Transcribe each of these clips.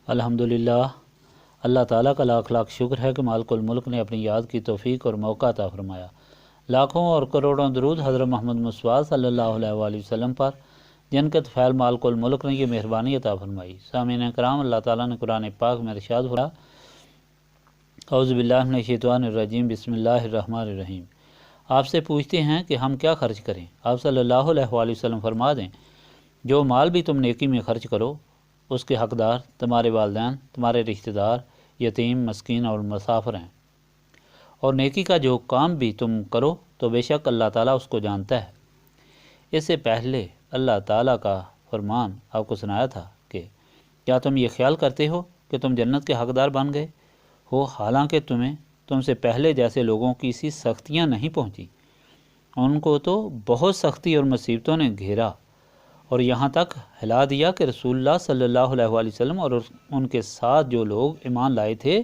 الحمدللہ، اللہ تعالیٰ کا لاکھ لاکھ شکر ہے کہ مالک الملک نے اپنی یاد کی توفیق اور موقع عطا فرمایا۔ لاکھوں اور کروڑوں درود حضرت محمد مصطفیٰ صلی اللہ علیہ وآلہ وسلم پر، جن کے طفیل مالک الملک نے یہ مہربانی عطا فرمائی۔ سامعین کرام، اللہ تعالیٰ نے قرآن پاک میں ارشاد فرمایا، اعوذ باللہ من الشیطان الرجیم، بسم اللہ الرحمن الرحیم۔ آپ سے پوچھتے ہیں کہ ہم کیا خرچ کریں؟ آپ صلی اللہ علیہ وآلہ وسلم فرما دیں، جو مال بھی تم نیکی میں خرچ کرو، اس کے حقدار تمہارے والدین، تمہارے رشتہ دار، یتیم، مسکین اور مسافر ہیں، اور نیکی کا جو کام بھی تم کرو تو بے شک اللہ تعالیٰ اس کو جانتا ہے۔ اس سے پہلے اللہ تعالیٰ کا فرمان آپ کو سنایا تھا کہ کیا تم یہ خیال کرتے ہو کہ تم جنت کے حقدار بن گئے ہو، حالانکہ تم سے پہلے جیسے لوگوں کی سی سختیاں نہیں پہنچی۔ ان کو تو بہت سختی اور مصیبتوں نے گھیرا اور یہاں تک ہلا دیا کہ رسول اللہ صلی اللہ علیہ وآلہ وسلم اور ان کے ساتھ جو لوگ ایمان لائے تھے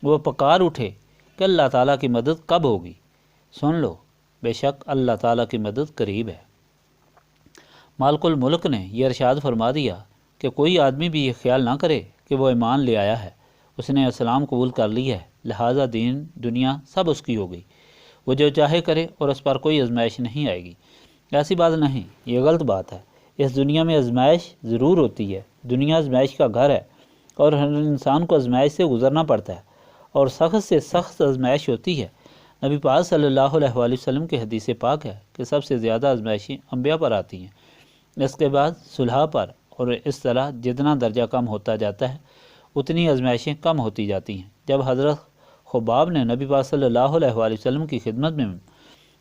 وہ پکار اٹھے کہ اللہ تعالیٰ کی مدد کب ہوگی؟ سن لو، بے شک اللہ تعالیٰ کی مدد قریب ہے۔ مالک الملک نے یہ ارشاد فرما دیا کہ کوئی آدمی بھی یہ خیال نہ کرے کہ وہ ایمان لے آیا ہے، اس نے اسلام قبول کر لی ہے، لہٰذا دین دنیا سب اس کی ہو گئی، وہ جو چاہے کرے اور اس پر کوئی آزمائش نہیں آئے گی۔ ایسی بات نہیں، یہ غلط بات ہے۔ اس دنیا میں آزمائش ضرور ہوتی ہے، دنیا آزمائش کا گھر ہے اور ہر انسان کو آزمائش سے گزرنا پڑتا ہے، اور سخت سے سخت آزمائش ہوتی ہے۔ نبی پاک صلی اللہ علیہ وآلہ وسلم کے حدیث پاک ہے کہ سب سے زیادہ آزمائشیں انبیاء پر آتی ہیں، اس کے بعد صلحاء پر، اور اس طرح جتنا درجہ کم ہوتا جاتا ہے اتنی آزمائشیں کم ہوتی جاتی ہیں۔ جب حضرت خباب نے نبی پاک صلی اللہ علیہ وآلہ وسلم کی خدمت میں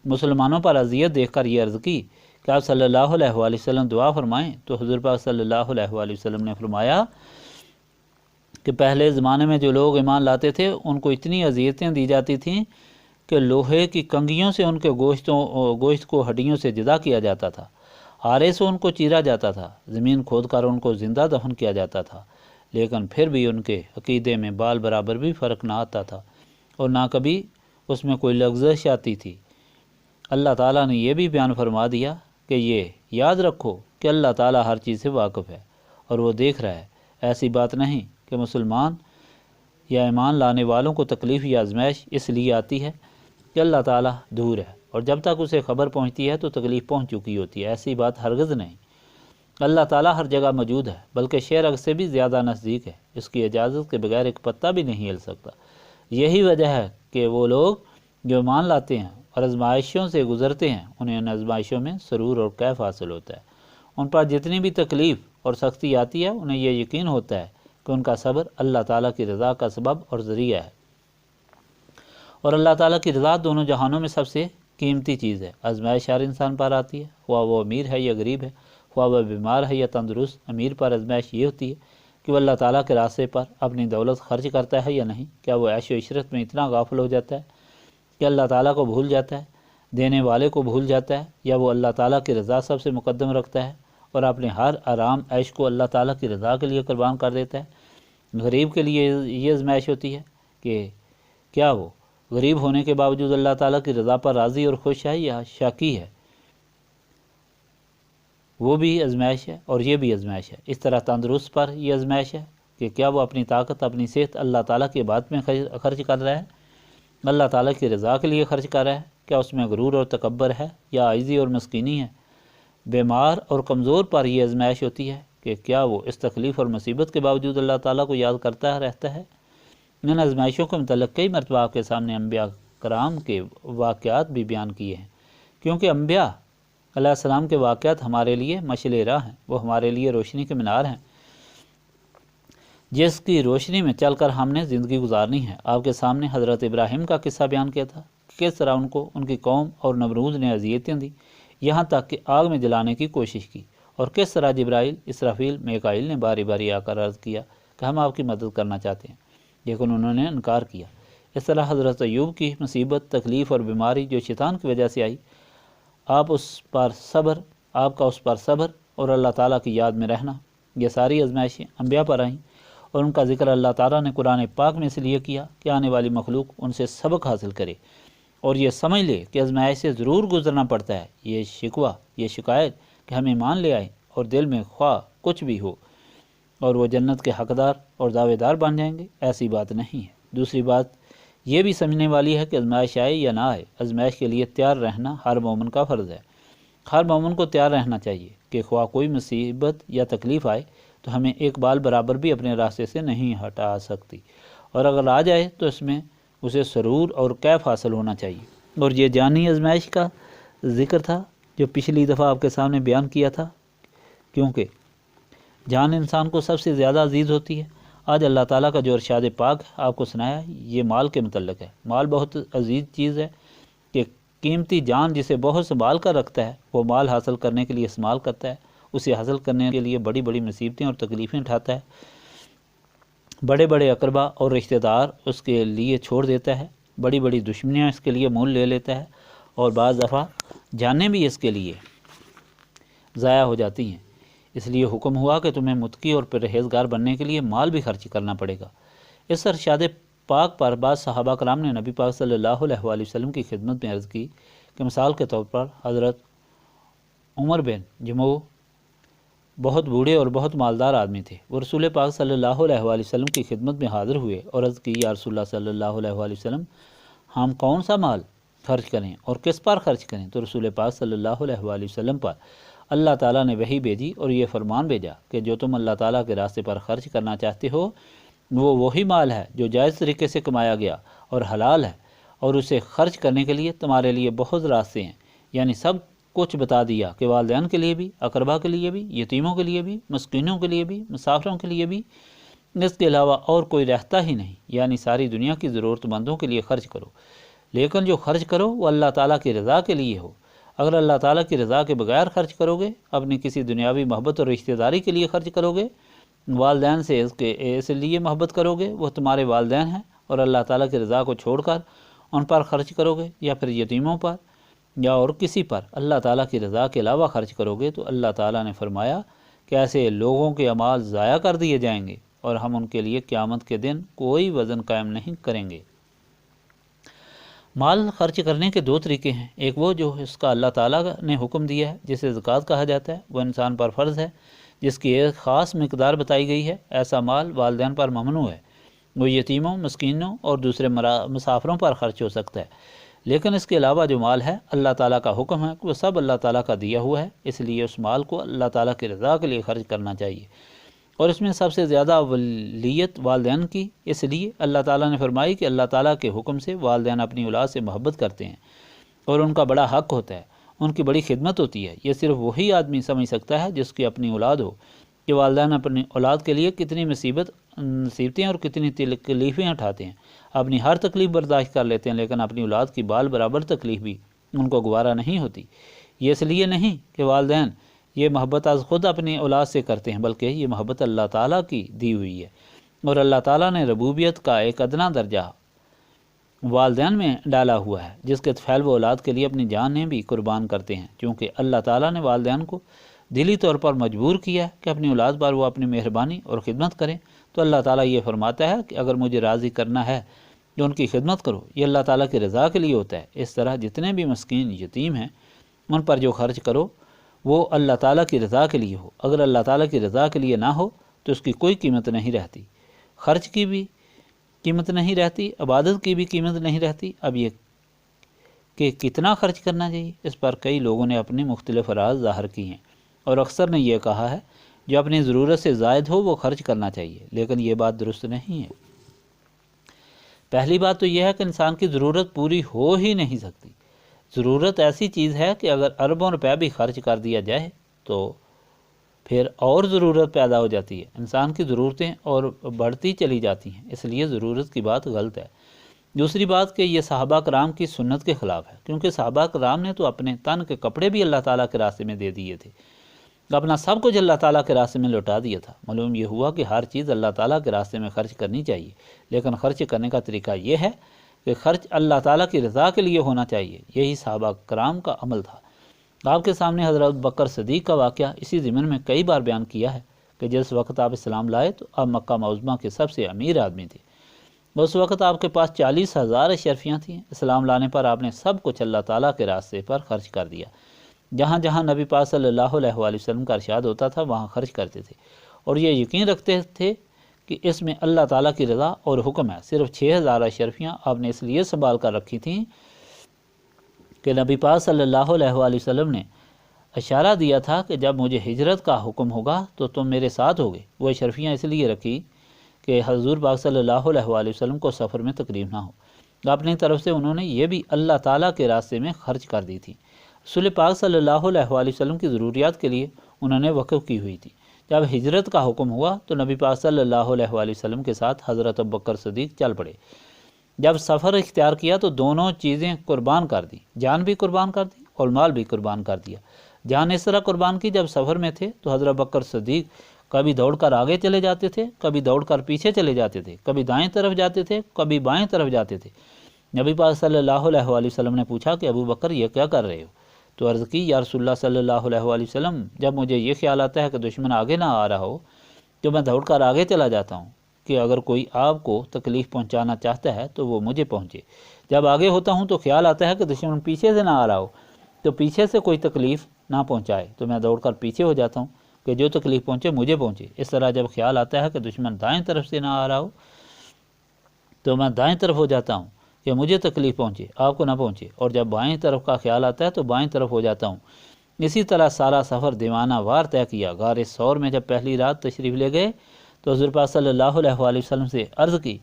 مسلمانوں پر اذیت دیکھ کر یہ عرض کی کہ آپ صلی اللہ علیہ وآلہ وسلم دعا فرمائیں، تو حضور پاک صلی اللہ علیہ وآلہ وسلم نے فرمایا کہ پہلے زمانے میں جو لوگ ایمان لاتے تھے ان کو اتنی اذیتیں دی جاتی تھیں کہ لوہے کی کنگھیوں سے ان کے گوشت کو ہڈیوں سے جدا کیا جاتا تھا، آرے سے ان کو چیرا جاتا تھا، زمین کھود کر ان کو زندہ دفن کیا جاتا تھا، لیکن پھر بھی ان کے عقیدے میں بال برابر بھی فرق نہ آتا تھا اور نہ کبھی اس میں کوئی لغزش آتی تھی۔ اللہ تعالیٰ نے یہ بھی بیان فرما دیا کہ یہ یاد رکھو کہ اللہ تعالیٰ ہر چیز سے واقف ہے اور وہ دیکھ رہا ہے۔ ایسی بات نہیں کہ مسلمان یا ایمان لانے والوں کو تکلیف یا آزمائش اس لیے آتی ہے کہ اللہ تعالیٰ دور ہے، اور جب تک اسے خبر پہنچتی ہے تو تکلیف پہنچ چکی ہوتی ہے۔ ایسی بات ہرگز نہیں۔ اللہ تعالیٰ ہر جگہ موجود ہے، بلکہ شعر سے بھی زیادہ نزدیک ہے، اس کی اجازت کے بغیر ایک پتا بھی نہیں ہل سکتا۔ یہی وجہ ہے کہ وہ لوگ جو ایمان لاتے ہیں اور آزمائشوں سے گزرتے ہیں انہیں ان آزمائشوں میں سرور اور کیف حاصل ہوتا ہے۔ ان پر جتنی بھی تکلیف اور سختی آتی ہے انہیں یہ یقین ہوتا ہے کہ ان کا صبر اللہ تعالیٰ کی رضا کا سبب اور ذریعہ ہے، اور اللہ تعالیٰ کی رضا دونوں جہانوں میں سب سے قیمتی چیز ہے۔ آزمائش ہر انسان پر آتی ہے، خواہ وہ امیر ہے یا غریب ہے، خواہ وہ بیمار ہے یا تندرست۔ امیر پر آزمائش یہ ہوتی ہے کہ وہ اللہ تعالیٰ کے راستے پر اپنی دولت خرچ کرتا ہے یا نہیں، کیا وہ عیش و عشرت میں اتنا غافل ہو جاتا ہے کہ اللہ تعالیٰ کو بھول جاتا ہے، دینے والے کو بھول جاتا ہے، یا وہ اللہ تعالیٰ کی رضا سب سے مقدم رکھتا ہے اور اپنے ہر آرام عیش کو اللہ تعالیٰ کی رضا کے لیے قربان کر دیتا ہے۔ غریب کے لیے یہ آزمائش ہوتی ہے کہ کیا وہ غریب ہونے کے باوجود اللہ تعالیٰ کی رضا پر راضی اور خوش ہے یا شاکی ہے۔ وہ بھی آزمائش ہے اور یہ بھی آزمائش ہے۔ اس طرح تندرست پر یہ آزمائش ہے کہ کیا وہ اپنی طاقت، اپنی صحت اللہ تعالیٰ کی عبادت میں خرچ کر رہا ہے، اللہ تعالیٰ کی رضا کے لیے خرچ کر رہا ہے، کیا اس میں غرور اور تکبر ہے یا عاجزی اور مسکینی ہے۔ بیمار اور کمزور پر یہ آزمائش ہوتی ہے کہ کیا وہ اس تکلیف اور مصیبت کے باوجود اللہ تعالیٰ کو یاد کرتا رہتا ہے۔ ان آزمائشوں کے متعلق کئی مرتبہ آپ کے سامنے انبیاء کرام کے واقعات بھی بیان کیے ہیں، کیونکہ انبیاء علیہ السلام کے واقعات ہمارے لیے مشعل راہ ہیں، وہ ہمارے لیے روشنی کے مینار ہیں جس کی روشنی میں چل کر ہم نے زندگی گزارنی ہے۔ آپ کے سامنے حضرت ابراہیم کا قصہ بیان کیا تھا کہ کس طرح ان کو ان کی قوم اور نمرود نے اذیتیں دی، یہاں تک کہ آگ میں جلانے کی کوشش کی، اور کس طرح جبرائیل، اسرافیل، میکائیل نے باری باری آ کر عرض کیا کہ ہم آپ کی مدد کرنا چاہتے ہیں، لیکن انہوں نے انکار کیا۔ اس طرح حضرت ایوب کی مصیبت، تکلیف اور بیماری جو شیطان کی وجہ سے آئی، آپ کا اس پر صبر اور اللہ تعالیٰ کی یاد میں رہنا، یہ ساری آزمائشیں انبیاء پر آئیں، اور ان کا ذکر اللہ تعالیٰ نے قرآن پاک میں اس لیے کیا کہ آنے والی مخلوق ان سے سبق حاصل کرے اور یہ سمجھ لے کہ آزمائش سے ضرور گزرنا پڑتا ہے۔ یہ شکوہ، یہ شکایت کہ ہم ایمان لے آئیں اور دل میں خواہ کچھ بھی ہو اور وہ جنت کے حقدار اور دعوے دار بن جائیں گے، ایسی بات نہیں ہے۔ دوسری بات یہ بھی سمجھنے والی ہے کہ آزمائش آئے یا نہ آئے، آزمائش کے لیے تیار رہنا ہر مومن کا فرض ہے۔ ہر مومن کو تیار رہنا چاہیے کہ خواہ کوئی مصیبت یا تکلیف آئے تو ہمیں ایک بال برابر بھی اپنے راستے سے نہیں ہٹا سکتی، اور اگر آ جائے تو اس میں اسے سرور اور کیف حاصل ہونا چاہیے۔ اور یہ جانی آزمائش کا ذکر تھا جو پچھلی دفعہ آپ کے سامنے بیان کیا تھا، کیونکہ جان انسان کو سب سے زیادہ عزیز ہوتی ہے۔ آج اللہ تعالیٰ کا جو ارشاد پاک آپ کو سنایا یہ مال کے متعلق ہے۔ مال بہت عزیز چیز ہے کہ قیمتی جان جسے بہت سنبھال کر رکھتا ہے، وہ مال حاصل کرنے کے لیے استعمال کرتا ہے، اسے حاصل کرنے کے لیے بڑی بڑی مصیبتیں اور تکلیفیں اٹھاتا ہے، بڑے بڑے اقربا اور رشتہ دار اس کے لیے چھوڑ دیتا ہے، بڑی بڑی دشمنیاں اس کے لیے مول لے لیتا ہے، اور بعض دفعہ جانیں بھی اس کے لیے ضائع ہو جاتی ہیں۔ اس لیے حکم ہوا کہ تمہیں متقی اور پرہیزگار بننے کے لیے مال بھی خرچ کرنا پڑے گا۔ اس ارشاد پاک پر بعض صحابہ کرام نے نبی پاک صلی اللہ علیہ وآلہ وسلم کی خدمت میں عرض کی کہ مثال کے طور پر حضرت عمر بن جموع بہت بوڑھے اور بہت مالدار آدمی تھے۔ وہ رسول پاک صلی اللہ علیہ وآلہ وسلم کی خدمت میں حاضر ہوئے اور عرض کی، یا رسول اللہ صلی اللہ علیہ وآلہ وسلم، ہم کون سا مال خرچ کریں اور کس پر خرچ کریں؟ تو رسول پاک صلی اللہ علیہ وآلہ وسلم پر اللہ تعالیٰ نے وحی بھیجی اور یہ فرمان بھیجا کہ جو تم اللہ تعالیٰ کے راستے پر خرچ کرنا چاہتے ہو وہ وہی مال ہے جو جائز طریقے سے کمایا گیا اور حلال ہے، اور اسے خرچ کرنے کے لیے تمہارے لیے بہت راستے ہیں۔ یعنی سب کچھ بتا دیا کہ والدین کے لیے بھی، اقربا کے لیے بھی، یتیموں کے لیے بھی، مسکینوں کے لیے بھی، مسافروں کے لیے بھی، اس کے علاوہ اور کوئی رہتا ہی نہیں۔ یعنی ساری دنیا کی ضرورت مندوں کے لیے خرچ کرو، لیکن جو خرچ کرو وہ اللہ تعالیٰ کی رضا کے لیے ہو۔ اگر اللہ تعالیٰ کی رضا کے بغیر خرچ کرو گے، اپنی کسی دنیاوی محبت اور رشتہ داری کے لیے خرچ کرو گے، والدین سے اس لیے محبت کرو گے وہ تمہارے والدین ہیں، اور اللہ تعالیٰ کی رضا کو چھوڑ کر ان پر خرچ کرو گے یا پھر یتیموں پر یا اور کسی پر اللہ تعالیٰ کی رضا کے علاوہ خرچ کرو گے، تو اللہ تعالیٰ نے فرمایا کہ ایسے لوگوں کے اعمال ضائع کر دیے جائیں گے اور ہم ان کے لیے قیامت کے دن کوئی وزن قائم نہیں کریں گے۔ مال خرچ کرنے کے دو طریقے ہیں، ایک وہ جو اس کا اللہ تعالیٰ نے حکم دیا ہے جسے زکوٰۃ کہا جاتا ہے، وہ انسان پر فرض ہے، جس کی ایک خاص مقدار بتائی گئی ہے۔ ایسا مال والدین پر ممنوع ہے، وہ یتیموں، مسکینوں اور دوسرے مسافروں پر خرچ ہو سکتا ہے۔ لیکن اس کے علاوہ جو مال ہے اللہ تعالیٰ کا حکم ہے کہ وہ سب اللہ تعالیٰ کا دیا ہوا ہے، اس لیے اس مال کو اللہ تعالیٰ کی رضا کے لیے خرچ کرنا چاہیے، اور اس میں سب سے زیادہ ولیت والدین کی اس لیے اللہ تعالیٰ نے فرمائی کہ اللہ تعالیٰ کے حکم سے والدین اپنی اولاد سے محبت کرتے ہیں اور ان کا بڑا حق ہوتا ہے، ان کی بڑی خدمت ہوتی ہے۔ یہ صرف وہی آدمی سمجھ سکتا ہے جس کی اپنی اولاد ہو کہ والدین اپنی اولاد کے لیے کتنی مصیبتیں اور کتنی تکلیفیں اٹھاتے ہیں، اپنی ہر تکلیف برداشت کر لیتے ہیں، لیکن اپنی اولاد کی بال برابر تکلیف بھی ان کو گوارا نہیں ہوتی۔ یہ اس لیے نہیں کہ والدین یہ محبت از خود اپنی اولاد سے کرتے ہیں، بلکہ یہ محبت اللہ تعالیٰ کی دی ہوئی ہے، اور اللہ تعالیٰ نے ربوبیت کا ایک ادنا درجہ والدین میں ڈالا ہوا ہے، جس کے طفیل وہ اولاد کے لیے اپنی جانیں بھی قربان کرتے ہیں۔ چونکہ اللہ تعالیٰ نے والدین کو دلی طور پر مجبور کیا ہے کہ اپنی اولاد پر وہ اپنی مہربانی اور خدمت کریں، تو اللہ تعالیٰ یہ فرماتا ہے کہ اگر مجھے راضی کرنا ہے کہ ان کی خدمت کرو، یہ اللہ تعالیٰ کی رضا کے لیے ہوتا ہے۔ اس طرح جتنے بھی مسکین یتیم ہیں ان پر جو خرچ کرو وہ اللہ تعالیٰ کی رضا کے لیے ہو۔ اگر اللہ تعالیٰ کی رضا کے لیے نہ ہو تو اس کی کوئی قیمت نہیں رہتی، خرچ کی بھی قیمت نہیں رہتی، عبادت کی بھی قیمت نہیں رہتی۔ اب یہ کہ کتنا خرچ کرنا چاہیے، اس پر کئی لوگوں نے اپنی مختلف راز ظاہر کی ہیں، اور اکثر نے یہ کہا ہے جو اپنی ضرورت سے زائد ہو وہ خرچ کرنا چاہیے، لیکن یہ بات درست نہیں ہے۔ پہلی بات تو یہ ہے کہ انسان کی ضرورت پوری ہو ہی نہیں سکتی۔ ضرورت ایسی چیز ہے کہ اگر اربوں روپے بھی خرچ کر دیا جائے تو پھر اور ضرورت پیدا ہو جاتی ہے، انسان کی ضرورتیں اور بڑھتی چلی جاتی ہیں، اس لیے ضرورت کی بات غلط ہے۔ دوسری بات کہ یہ صحابہ کرام کی سنت کے خلاف ہے، کیونکہ صحابہ کرام نے تو اپنے تن کے کپڑے بھی اللہ تعالیٰ کے راستے میں دے دیے تھے، اپنا سب کچھ اللہ تعالیٰ کے راستے میں لوٹا دیا تھا۔ معلوم یہ ہوا کہ ہر چیز اللہ تعالیٰ کے راستے میں خرچ کرنی چاہیے، لیکن خرچ کرنے کا طریقہ یہ ہے کہ خرچ اللہ تعالیٰ کی رضا کے لیے ہونا چاہیے۔ یہی صحابہ کرام کا عمل تھا۔ آپ کے سامنے حضرت بکر صدیق کا واقعہ اسی ضمن میں کئی بار بیان کیا ہے کہ جس وقت آپ اسلام لائے تو آپ مکہ معظمہ کے سب سے امیر آدمی تھے۔ اس وقت آپ کے پاس 40,000 اشرفیاں تھیں۔ اسلام لانے پر آپ نے سب کچھ اللہ تعالیٰ کے راستے پر خرچ کر دیا۔ جہاں جہاں نبی پاک صلی اللہ علیہ وآلہ وسلم کا ارشاد ہوتا تھا وہاں خرچ کرتے تھے، اور یہ یقین رکھتے تھے کہ اس میں اللہ تعالیٰ کی رضا اور حکم ہے۔ صرف 6000 اشرفیاں آپ نے اس لیے سنبھال کر رکھی تھیں کہ نبی پاک صلی اللہ علیہ وآلہ وسلم نے اشارہ دیا تھا کہ جب مجھے ہجرت کا حکم ہوگا تو تم میرے ساتھ ہوگے۔ وہ اشرفیاں اس لیے رکھی کہ حضور پاک صلی اللہ علیہ وآلہ وسلم کو سفر میں تکلیف نہ ہو۔ اپنی طرف سے انہوں نے یہ بھی اللہ تعالیٰ کے راستے میں خرچ کر دی تھی۔ رسول پاک صلی اللہ علیہ وآلہ وسلم کی ضروریات کے لیے انہوں نے وقف کی ہوئی تھی۔ جب ہجرت کا حکم ہوا تو نبی پاک صلی اللہ علیہ وآلہ وسلم کے ساتھ حضرت ابوبکر صدیق چل پڑے۔ جب سفر اختیار کیا تو دونوں چیزیں قربان کر دی، جان بھی قربان کر دی اور مال بھی قربان کر دیا۔ جان اس طرح قربان کی، جب سفر میں تھے تو حضرت ابوبکر صدیق کبھی دوڑ کر آگے چلے جاتے تھے، کبھی دوڑ کر پیچھے چلے جاتے تھے، کبھی دائیں طرف جاتے تھے، کبھی بائیں طرف جاتے تھے۔ نبی پاک صلی اللہ علیہ وآلہ وسلم نے پوچھا کہ ابو بکر یہ کیا کر رہے ہو؟ تو عرض کی یا رسول اللہ صلی اللہ علیہ وآلہ وسلم، جب مجھے یہ خیال آتا ہے کہ دشمن آگے نہ آ رہا ہو تو میں دوڑ کر آگے چلا جاتا ہوں کہ اگر کوئی آپ کو تکلیف پہنچانا چاہتا ہے تو وہ مجھے پہنچے۔ جب آگے ہوتا ہوں تو خیال آتا ہے کہ دشمن پیچھے سے نہ آ رہا ہو تو پیچھے سے کوئی تکلیف نہ پہنچائے تو میں دوڑ کر پیچھے ہو جاتا ہوں کہ جو تکلیف پہنچے مجھے پہنچے۔ اس طرح جب خیال آتا ہے کہ دشمن دائیں طرف سے نہ آ رہا ہو تو میں دائیں طرف ہو جاتا ہوں کہ مجھے تکلیف پہنچے، آپ کو نہ پہنچے، اور جب بائیں طرف کا خیال آتا ہے تو بائیں طرف ہو جاتا ہوں۔ اسی طرح سارا سفر دیوانہ وار طے کیا۔ غار ثور میں جب پہلی رات تشریف لے گئے تو حضور پاک صلی اللہ علیہ وآلہ وسلم سے عرض کی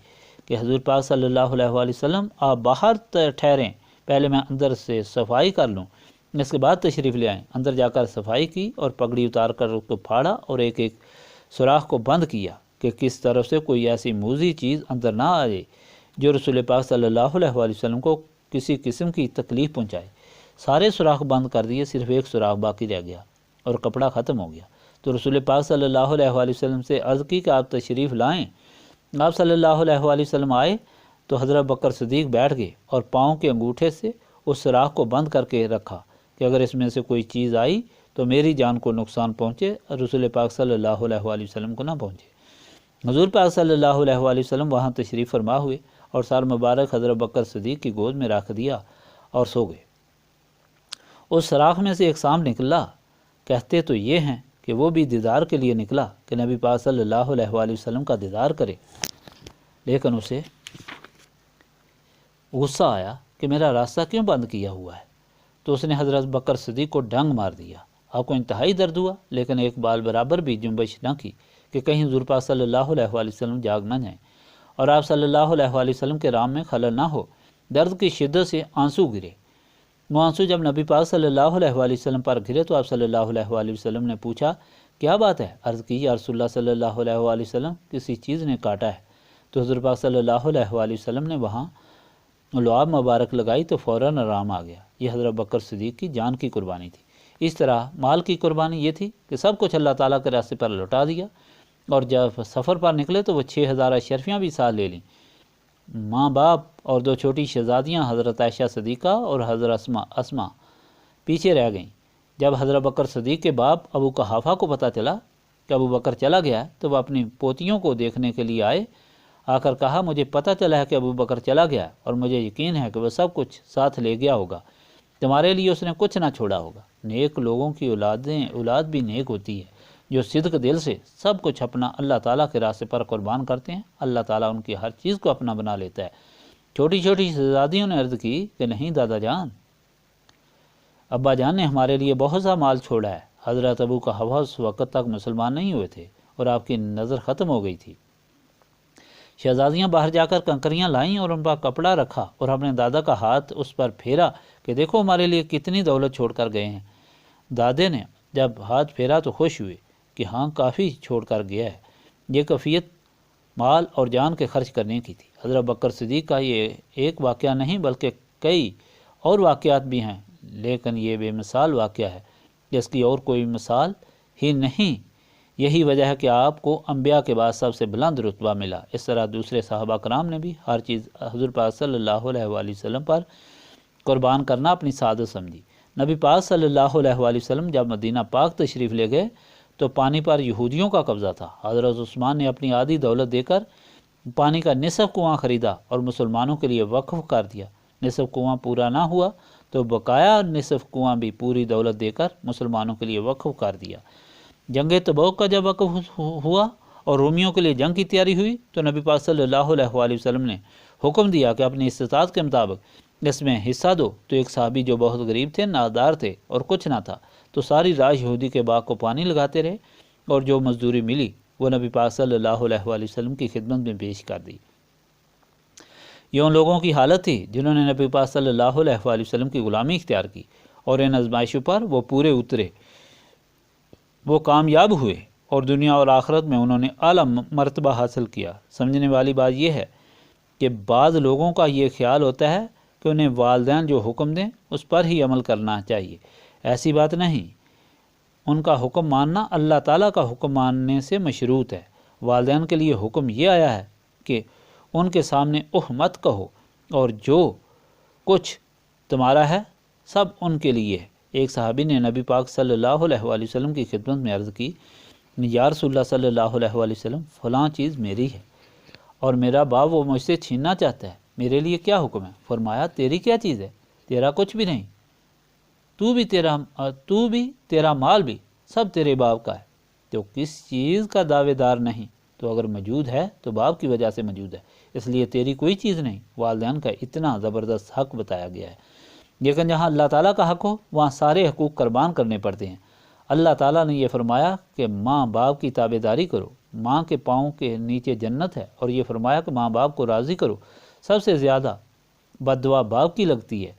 کہ حضور پاک صلی اللہ علیہ وآلہ وسلم آپ باہر ٹھہریں، پہلے میں اندر سے صفائی کر لوں، اس کے بعد تشریف لے آئیں۔ اندر جا کر صفائی کی اور پگڑی اتار کر اس کو پھاڑا اور ایک ایک سوراخ کو بند کیا کہ کس طرف سے کوئی ایسی موذی چیز اندر نہ آ جائے جو رسول پاک صلی اللہ علیہ وآلہ وسلم کو کسی قسم کی تکلیف پہنچائے۔ سارے سوراخ بند کر دیے، صرف ایک سوراخ باقی رہ گیا اور کپڑا ختم ہو گیا۔ تو رسول پاک صلی اللہ علیہ وآلہ وسلم سے عرض کی کہ آپ تشریف لائیں۔ آپ صلی اللہ علیہ وآلہ وسلم آئے تو حضرت بکر صدیق بیٹھ گئے اور پاؤں کے انگوٹھے سے اس سوراخ کو بند کر کے رکھا کہ اگر اس میں سے کوئی چیز آئی تو میری جان کو نقصان پہنچے، رسول پاک صلی اللہ علیہ وآلہ وسلم کو نہ پہنچے۔ حضور پاک صلی اللہ علیہ وآلہ وسلم وہاں تشریف فرما ہوئے اور سر مبارک حضرت بکر صدیق کی گود میں رکھ دیا اور سو گئے۔ اس سوراخ میں سے ایک سانپ نکلا، کہتے تو یہ ہیں کہ وہ بھی دیدار کے لیے نکلا کہ نبی پاک صلی اللہ علیہ وآلہ وسلم کا دیدار کرے، لیکن اسے غصہ آیا کہ میرا راستہ کیوں بند کیا ہوا ہے، تو اس نے حضرت بکر صدیق کو ڈنگ مار دیا۔ آپ کو انتہائی درد ہوا لیکن ایک بال برابر بھی جنبش نہ کی کہ کہیں حضور پاک صلی اللہ علیہ وآلہ وسلم جاگ نہ جائیں اور آپ صلی اللہ علیہ وآلہ وسلم کے رام میں خلل نہ ہو۔ درد کی شدت سے آنسو گرے۔ وہ آنسو جب نبی پاک صلی اللہ علیہ وآلہ وسلم پر گرے تو آپ صلی اللہ علیہ وآلہ وسلم نے پوچھا کیا بات ہے؟ عرض کی یا رسول اللہ صلی اللہ علیہ وآلہ وسلم کسی چیز نے کاٹا ہے۔ تو حضور پاک صلی اللہ علیہ وآلہ وسلم نے وہاں لعاب مبارک لگائی تو فوراً آرام آ گیا۔ یہ حضرت بکر صدیق کی جان کی قربانی تھی۔ اس طرح مال کی قربانی یہ تھی کہ سب کچھ اللہ تعالیٰ کے راستے پر لوٹا دیا، اور جب سفر پر نکلے تو وہ 6000 اشرفیاں بھی ساتھ لے لیں۔ ماں باپ اور 2 چھوٹی شہزادیاں حضرت عائشہ صدیقہ اور حضرت اسما پیچھے رہ گئیں۔ جب حضرت بکر صدیق کے باپ ابو قحافہ کو پتہ چلا کہ ابو بکر چلا گیا تو وہ اپنی پوتیوں کو دیکھنے کے لیے آئے۔ آ کر کہا مجھے پتہ چلا ہے کہ ابو بکر چلا گیا اور مجھے یقین ہے کہ وہ سب کچھ ساتھ لے گیا ہوگا، تمہارے لیے اس نے کچھ نہ چھوڑا ہوگا۔ نیک لوگوں کی اولاد بھی نیک ہوتی ہے جو صدق دل سے سب کچھ اپنا اللہ تعالیٰ کے راستے پر قربان کرتے ہیں، اللہ تعالیٰ ان کی ہر چیز کو اپنا بنا لیتا ہے۔ چھوٹی چھوٹی شہزادیوں نے عرض کی کہ نہیں دادا جان، ابا جان نے ہمارے لیے بہت سا مال چھوڑا ہے۔ حضرت ابو قحافہ اس وقت تک مسلمان نہیں ہوئے تھے اور آپ کی نظر ختم ہو گئی تھی۔ شہزادیاں باہر جا کر کنکریاں لائیں اور ان پر کپڑا رکھا اور اپنے دادا کا ہاتھ اس پر پھیرا کہ دیکھو ہمارے لیے کتنی دولت چھوڑ کر گئے ہیں۔ دادے نے جب ہاتھ پھیرا تو خوش ہوئے کہ ہاں کافی چھوڑ کر گیا ہے۔ یہ کیفیت مال اور جان کے خرچ کرنے کی تھی۔ حضرت بکر صدیق کا یہ ایک واقعہ نہیں بلکہ کئی اور واقعات بھی ہیں، لیکن یہ بے مثال واقعہ ہے جس کی اور کوئی مثال ہی نہیں۔ یہی وجہ ہے کہ آپ کو انبیاء کے بعد سب سے بلند رتبہ ملا۔ اس طرح دوسرے صحابہ کرام نے بھی ہر چیز حضور پاک صلی اللہ علیہ وآلہ وسلم پر قربان کرنا اپنی سعادت سمجھی۔ نبی پاک صلی اللہ علیہ وآلہ وسلم جب مدینہ پاک تشریف لے گئے تو پانی پر یہودیوں کا قبضہ تھا۔ حضرت عثمان نے اپنی آدھی دولت دے کر پانی کا نصف کنواں خریدا اور مسلمانوں کے لیے وقف کر دیا۔ نصف کنواں پورا نہ ہوا تو بقایا نصف کنواں بھی پوری دولت دے کر مسلمانوں کے لیے وقف کر دیا۔ جنگ تبوک کا جب وقت ہوا اور رومیوں کے لیے جنگ کی تیاری ہوئی تو نبی پاک صلی اللہ علیہ وآلہ وسلم نے حکم دیا کہ اپنی استطاعت کے مطابق اس میں حصہ دو۔ تو ایک صحابی جو بہت غریب تھے، نادار تھے اور کچھ نہ تھا، تو ساری رات یہودی کے باغ کو پانی لگاتے رہے اور جو مزدوری ملی وہ نبی پاک صلی اللہ علیہ وآلہ وسلم کی خدمت میں پیش کر دی۔ یہ ان لوگوں کی حالت تھی جنہوں نے نبی پاک صلی اللہ علیہ وآلہ وسلم کی غلامی اختیار کی اور ان آزمائشوں پر وہ پورے اترے، وہ کامیاب ہوئے اور دنیا اور آخرت میں انہوں نے اعلیٰ مرتبہ حاصل کیا۔ سمجھنے والی بات یہ ہے کہ بعض لوگوں کا یہ خیال ہوتا ہے کہ انہیں والدین جو حکم دیں اس پر ہی عمل کرنا چاہیے۔ ایسی بات نہیں، ان کا حکم ماننا اللہ تعالیٰ کا حکم ماننے سے مشروط ہے۔ والدین کے لیے حکم یہ آیا ہے کہ ان کے سامنے اوہ مت کہو، اور جو کچھ تمہارا ہے سب ان کے لیے ہے۔ ایک صحابی نے نبی پاک صلی اللہ علیہ وآلہ وسلم کی خدمت میں عرض کی، یا رسول اللہ صلی اللہ علیہ وآلہ وسلم، فلاں چیز میری ہے اور میرا باپ وہ مجھ سے چھیننا چاہتا ہے، میرے لیے کیا حکم ہے؟ فرمایا، تیری کیا چیز ہے؟ تیرا کچھ بھی نہیں، تو بھی تیرا مال بھی سب تیرے باپ کا ہے۔ تو کس چیز کا دعوے دار نہیں، تو اگر موجود ہے تو باپ کی وجہ سے موجود ہے، اس لیے تیری کوئی چیز نہیں۔ والدین کا اتنا زبردست حق بتایا گیا ہے، لیکن جہاں اللہ تعالیٰ کا حق ہو وہاں سارے حقوق قربان کرنے پڑتے ہیں۔ اللہ تعالیٰ نے یہ فرمایا کہ ماں باپ کی تابع داری کرو، ماں کے پاؤں کے نیچے جنت ہے، اور یہ فرمایا کہ ماں باپ کو راضی کرو۔ سب سے زیادہ بد دعا باپ کی لگتی ہے،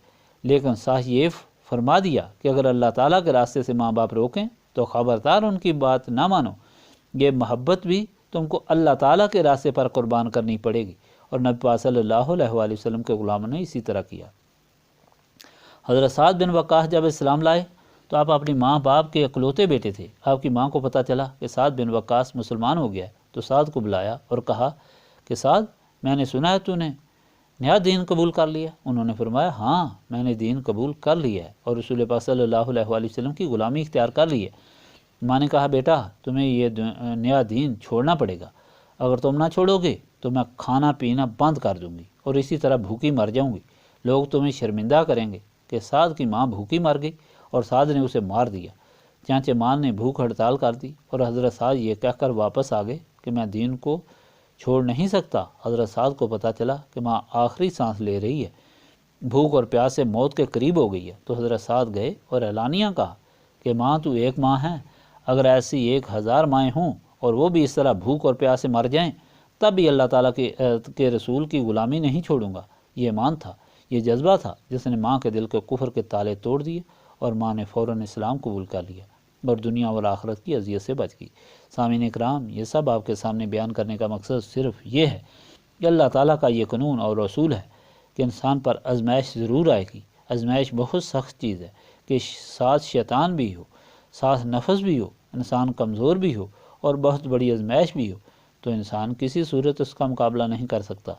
لیکن ساتھ یہ فرما دیا کہ اگر اللہ تعالیٰ کے راستے سے ماں باپ روکیں تو خبردار ان کی بات نہ مانو۔ یہ محبت بھی تم کو اللہ تعالیٰ کے راستے پر قربان کرنی پڑے گی، اور نبی پاک صلی اللہ علیہ وآلہ وسلم کے غلاموں نے اسی طرح کیا۔ حضرت سعد بن وقاص جب اسلام لائے تو آپ اپنی ماں باپ کے اکلوتے بیٹے تھے۔ آپ کی ماں کو پتہ چلا کہ سعد بن وقاص مسلمان ہو گیا ہے تو سعد کو بلایا اور کہا کہ سعد، میں نے سنا ہے تو نے نیا دین قبول کر لیا۔ انہوں نے فرمایا، ہاں میں نے دین قبول کر لیا ہے اور رسول پاک صلی اللہ علیہ وآلہ وسلم کی غلامی اختیار کر لی ہے۔ ماں نے کہا، بیٹا تمہیں یہ نیا دین چھوڑنا پڑے گا، اگر تم نہ چھوڑو گے تو میں کھانا پینا بند کر دوں گی اور اسی طرح بھوکی مر جاؤں گی۔ لوگ تمہیں شرمندہ کریں گے کہ سعد کی ماں بھوکی مر گئی اور سعد نے اسے مار دیا۔ چانچہ ماں نے بھوک ہڑتال کر دی اور حضرت سعد یہ کہہ کر واپس آ گئے کہ میں دین کو چھوڑ نہیں سکتا۔ حضرت سعد کو پتہ چلا کہ ماں آخری سانس لے رہی ہے، بھوک اور پیاس سے موت کے قریب ہو گئی ہے، تو حضرت سعد گئے اور اعلانیہ کہا کہ ماں تو ایک ماں ہے، اگر ایسی 1000 مائیں ہوں اور وہ بھی اس طرح بھوک اور پیاس سے مر جائیں تب بھی اللہ تعالیٰ کے رسول کی غلامی نہیں چھوڑوں گا۔ یہ ایمان تھا، یہ جذبہ تھا جس نے ماں کے دل کے کفر کے تالے توڑ دیے، اور ماں نے فوراً اسلام قبول کر لیا اور دنیا اور آخرت کی اذیت سے بچ گئی۔ سامعین اکرام، یہ سب آپ کے سامنے بیان کرنے کا مقصد صرف یہ ہے کہ اللہ تعالیٰ کا یہ قانون اور رسول ہے کہ انسان پر آزمائش ضرور آئے گی۔ آزمائش بہت سخت چیز ہے کہ ساتھ شیطان بھی ہو، ساتھ نفس بھی ہو، انسان کمزور بھی ہو اور بہت بڑی آزمائش بھی ہو تو انسان کسی صورت اس کا مقابلہ نہیں کر سکتا۔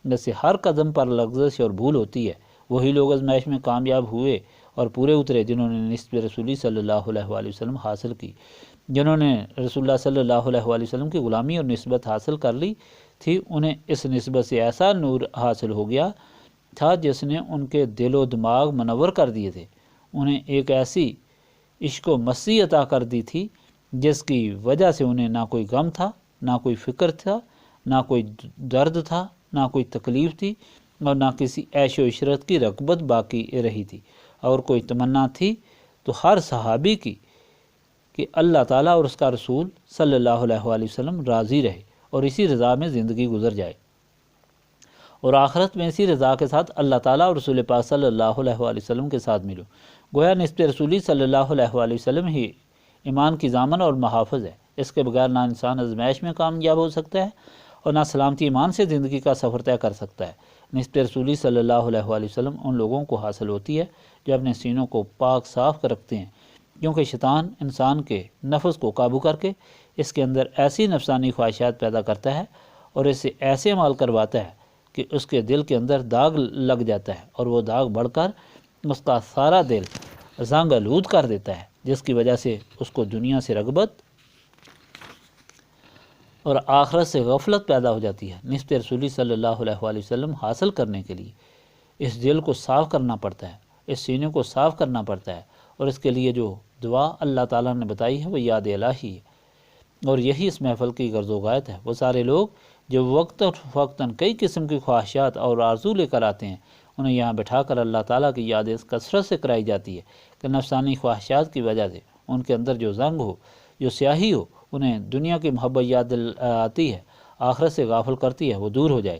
جیسے ہر قدم پر لغزش اور بھول ہوتی ہے، وہی لوگ آزمائش میں کامیاب ہوئے اور پورے اترے جنہوں نے نسبت رسولی صلی اللہ علیہ وآلہ وسلم حاصل کی، جنہوں نے رسول اللہ صلی اللہ علیہ وآلہ وسلم کی غلامی اور نسبت حاصل کر لی تھی۔ انہیں اس نسبت سے ایسا نور حاصل ہو گیا تھا جس نے ان کے دل و دماغ منور کر دیے تھے۔ انہیں ایک ایسی عشق و مسیح عطا کر دی تھی جس کی وجہ سے انہیں نہ کوئی غم تھا، نہ کوئی فکر تھا، نہ کوئی درد تھا، نہ کوئی تکلیف تھی، اور نہ کسی عیش و عشرت کی رغبت باقی رہی تھی۔ اور کوئی تمنا تھی تو ہر صحابی کی کہ اللہ تعالیٰ اور اس کا رسول صلی اللہ علیہ وآلہ وسلم راضی رہے اور اسی رضا میں زندگی گزر جائے، اور آخرت میں اسی رضا کے ساتھ اللہ تعالیٰ اور رسول پاک صلی اللہ علیہ وآلہ وسلم کے ساتھ ملو۔ گویا نسبت رسولی صلی اللہ علیہ وآلہ وسلم ہی ایمان کی ضامن اور محافظ ہے۔ اس کے بغیر نہ انسان آزمائش میں کامیاب ہو سکتا ہے اور نہ سلامتی ایمان سے زندگی کا سفر طے کر سکتا ہے۔ نسبت رسولی صلی اللہ علیہ وآلہ وسلم ان لوگوں کو حاصل ہوتی ہے جو اپنے سینوں کو پاک صاف کر رکھتے ہیں، کیونکہ شیطان انسان کے نفس کو قابو کر کے اس کے اندر ایسی نفسانی خواہشات پیدا کرتا ہے اور اس سے ایسے عمال کرواتا ہے کہ اس کے دل کے اندر داغ لگ جاتا ہے، اور وہ داغ بڑھ کر اس کا سارا دل زنگ آلود کر دیتا ہے، جس کی وجہ سے اس کو دنیا سے رغبت اور آخرت سے غفلت پیدا ہو جاتی ہے۔ نسبت رسولی صلی اللہ علیہ وآلہ وسلم حاصل کرنے کے لیے اس دل کو صاف کرنا پڑتا ہے، اس سینے کو صاف کرنا پڑتا ہے، اور اس کے لیے جو دعا اللہ تعالیٰ نے بتائی ہے وہ یاد الہی ہے، اور یہی اس محفل کی غرض و غایت ہے۔ وہ سارے لوگ جو وقتاً کئی قسم کی خواہشات اور آرزو لے کر آتے ہیں، انہیں یہاں بٹھا کر اللہ تعالیٰ کی یاد اس کثرت سے کرائی جاتی ہے کہ نفسانی خواہشات کی وجہ سے ان کے اندر جو زنگ ہو، جو سیاہی ہو، انہیں دنیا کی محبت یاد آتی ہے، آخرت سے غافل کرتی ہے، وہ دور ہو جائے،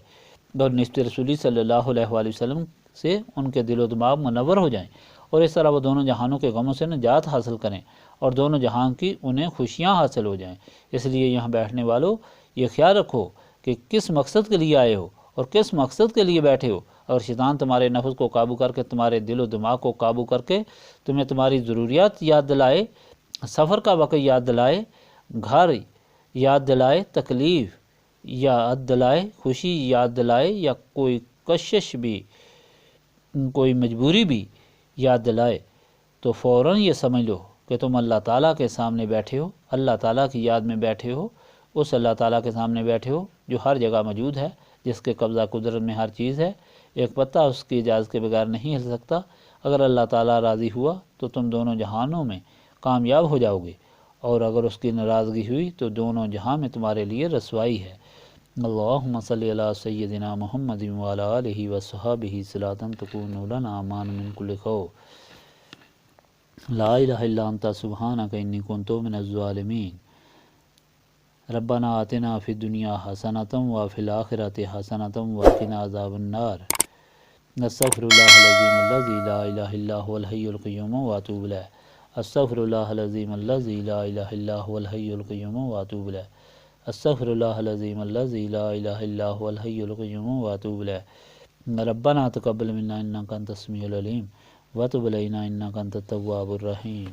اور نسبت رسولی صلی اللہ علیہ وآلہ وسلم سے ان کے دل و دماغ منور ہو جائیں، اور اس طرح وہ دونوں جہانوں کے غموں سے نجات حاصل کریں اور دونوں جہان کی انہیں خوشیاں حاصل ہو جائیں۔ اس لیے یہاں بیٹھنے والوں یہ خیال رکھو کہ کس مقصد کے لیے آئے ہو اور کس مقصد کے لیے بیٹھے ہو، اور شیطان تمہارے نفس کو قابو کر کے، تمہارے دل و دماغ کو قابو کر کے تمہیں تمہاری ضروریات یاد دلائے، سفر کا وقت یاد دلائے، گھر یاد دلائے، تکلیف یاد دلائے، خوشی یاد دلائے، یا کوئی کشش بھی، کوئی مجبوری بھی یاد دلائے، تو فوراً یہ سمجھ لو کہ تم اللہ تعالیٰ کے سامنے بیٹھے ہو، اللہ تعالیٰ کی یاد میں بیٹھے ہو، اس اللہ تعالیٰ کے سامنے بیٹھے ہو جو ہر جگہ موجود ہے، جس کے قبضہ قدرت میں ہر چیز ہے، ایک پتہ اس کی اجازت کے بغیر نہیں ہل سکتا۔ اگر اللہ تعالیٰ راضی ہوا تو تم دونوں جہانوں میں کامیاب ہو جاؤ گے، اور اگر اس کی ناراضگی ہوئی تو دونوں جہاں میں تمہارے لیے رسوائی ہے۔ اللہم صلی علی سیدنا محمد وعلی آلہ وصحبہ صلاۃ تکون لنا امان من کل خوف، لا الہ الا انت سبحانک انی کنت من الظالمین، ربنا آتنا فی الدنیا حسنۃ وفی الآخرۃ حسنۃ وقنا عذاب النار، استغفر اللہ العظیم الذی لا الہ الا هو الحی القیوم واتوب الیہ، استغفر اللہ العظیم الذی لا الہ الا هو الحی القیوم واتوب الیہ، استغفر اللہ العظیم الذی لا الہ الا هو الحی القیوم واتوب الیہ، ربنا تقبل منا انک انت السمیع العلیم وتب علینا انک انت التواب الرحیم۔